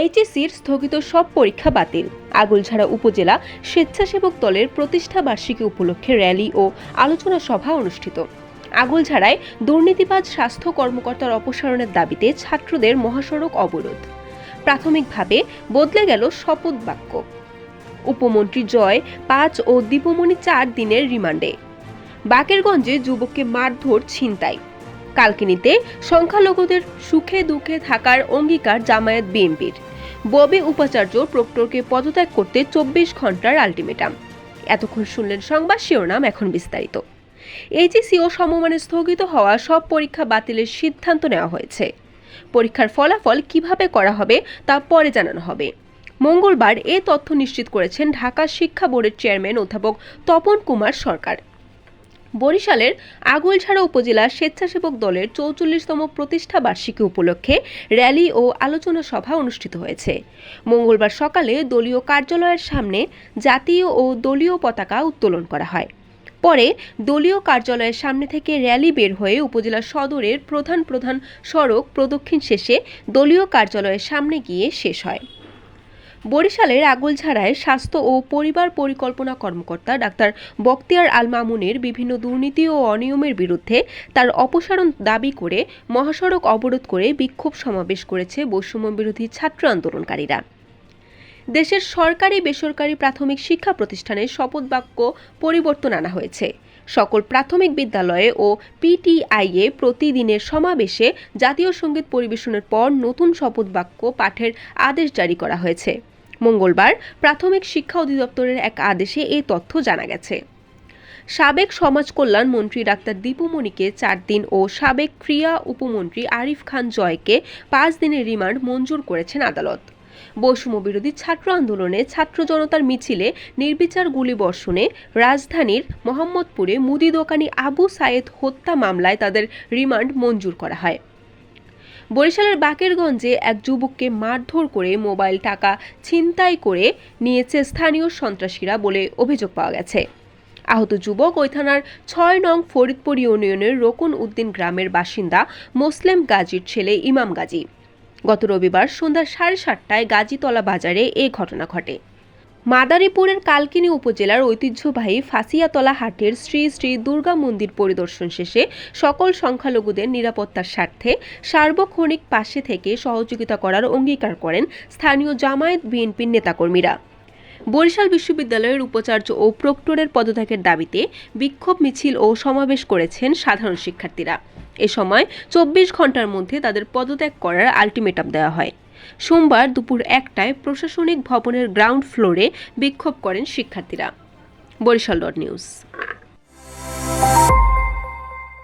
এইচএসসির স্থগিত সব পরীক্ষা বাতিল। আগৈলঝাড়া উপজেলা স্বেচ্ছাসেবক দলের প্রতিষ্ঠা বার্ষিকী উপলক্ষে র্যালি ও আলোচনা সভা অনুষ্ঠিত। আগৈলঝাড়ায় দুর্নীতিবাজ স্বাস্থ্য কর্মকর্তার অপসারণের দাবিতে ছাত্রদের মহাসড়ক অবরোধ। প্রাথমিকভাবে বদলে গেল শপথ বাক্য। উপমন্ত্রী জয় 5 ও দীপমণি 4 দিনের রিমান্ডে। বাকেরগঞ্জে যুবককে মারধর, ছিনতাই। কালকিনিতে সংখ্যালঘুদের সুখে দুঃখে থাকার অঙ্গীকার জামায়াত বিএনপির। ববি উপাচার্য প্রক্টরকে পদত্যাগ করতে 24 ঘন্টার আলটিমেটাম। এতক্ষণ শুনলেন সংবাদ শিরোনাম, এখন বিস্তারিত। এইচএসসি ও সমমানে স্থগিত হওয়া সব পরীক্ষা বাতিলের সিদ্ধান্ত নেওয়া হয়েছে। পরীক্ষার ফলাফল কিভাবে করা হবে তা পরে জানানো হবে। মঙ্গলবার এ তথ্য নিশ্চিত করেছেন ঢাকা শিক্ষা বোর্ডের চেয়ারম্যান অধ্যাপক তপন কুমার সরকার। বরিশালের আগৈলঝাড়া উপজেলা স্বেচ্ছাসেবক দলের 44তম প্রতিষ্ঠা বার্ষিকী উপলক্ষে র্যালি ও আলোচনা সভা অনুষ্ঠিত হয়েছে। মঙ্গলবার সকালে দলীয় কার্যালয়ের সামনে জাতীয় ও দলীয় পতাকা উত্তোলন করা হয়। পরে দলীয় কার্যালয়ের সামনে থেকে র্যালি বের হয়ে উপজেলা সদরের প্রধান প্রধান সড়ক প্রদক্ষিণ শেষে দলীয় কার্যালয়ের সামনে গিয়ে শেষ হয়। বরিশালের আগৈলঝাড়ায় স্বাস্থ্য ও পরিবার পরিকল্পনা কর্মকর্তা ডাক্তার বখতিয়ার আল মামুনের বিভিন্ন দুর্নীতি ও অনিয়মের বিরুদ্ধে তার অপসারণ দাবি করে মহাসড়ক অবরোধ করে বিক্ষোভ সমাবেশ করেছে বৈষম্য বিরোধী ছাত্র আন্দোলনকারীরা। দেশের সরকারি বেসরকারি প্রাথমিক শিক্ষা প্রতিষ্ঠানে শপথ বাক্য পরিবর্তন আনা হয়েছে। সকল প্রাথমিক বিদ্যালয়ে ও পিটিআইয়ে প্রতিদিনের সমাবেশে জাতীয় সঙ্গীত পরিবেশনের পর নতুন শপথ বাক্য পাঠের আদেশ জারি করা হয়েছে। মঙ্গলবার প্রাথমিক শিক্ষা অধিদপ্তরের এক আদেশে এই তথ্য জানা গেছে। সাবেক সমাজ কল্যাণ মন্ত্রী ডাক্তার দীপুমণিকে 4 দিন ও সাবেক ক্রীড়া উপমন্ত্রী আরিফ খান জয়কে 5 দিনের রিমান্ড মঞ্জুর করেছেন আদালত। বৈষম্য বিরোধী ছাত্র আন্দোলনে ছাত্র জনতার মিছিলে নির্বিচার গুলিবর্ষণে রাজধানীর মোহাম্মদপুরে মুদি দোকানি আবু সায়েদ হত্যা মামলায় তাদের রিমান্ড মঞ্জুর করা হয়। বরিশালের বাকেরগঞ্জে এক যুবককে মারধর করে মোবাইল টাকা ছিনতাই করে নিয়েছে স্থানীয় সন্ত্রাসীরা বলে অভিযোগ পাওয়া গেছে। আহত যুবক ওই থানার 6 নং ফরিদপুর ইউনিয়নের রকুন উদ্দিন গ্রামের বাসিন্দা মোসলেম গাজীর ছেলে ইমাম গাজী। গত রবিবার সন্ধ্যা 7:30টায় গাজীতলা বাজারে এ ঘটনা ঘটে। মাদারীপুরের কালকিনি উপজেলার ঐতিহ্যবাহী ফাঁসিয়াতলা হাটের শ্রী শ্রী দুর্গা মন্দির পরিদর্শন শেষে সকল সংখ্যালঘুদের নিরাপত্তার স্বার্থে সার্বক্ষণিক পাশে থেকে সহযোগিতা করার অঙ্গীকার করেন স্থানীয় জামায়াত বিএনপির নেতাকর্মীরা। বরিশাল বিশ্ববিদ্যালয়ের উপাচার্য ও প্রক্টরের পদত্যাগের দাবিতে বিক্ষোভ মিছিল ও সমাবেশ করেছেন সাধারণ শিক্ষার্থীরা। এ সময় 24 ঘন্টার মধ্যে তাদের পদত্যাগ করার আলটিমেটাম দেওয়া হয়। সোমবার দুপুর 1টায় প্রশাসনিক ভবনের গ্রাউন্ড ফ্লোরে বিক্ষোভ করেন শিক্ষার্থীরা। বরিশাল নিউজ।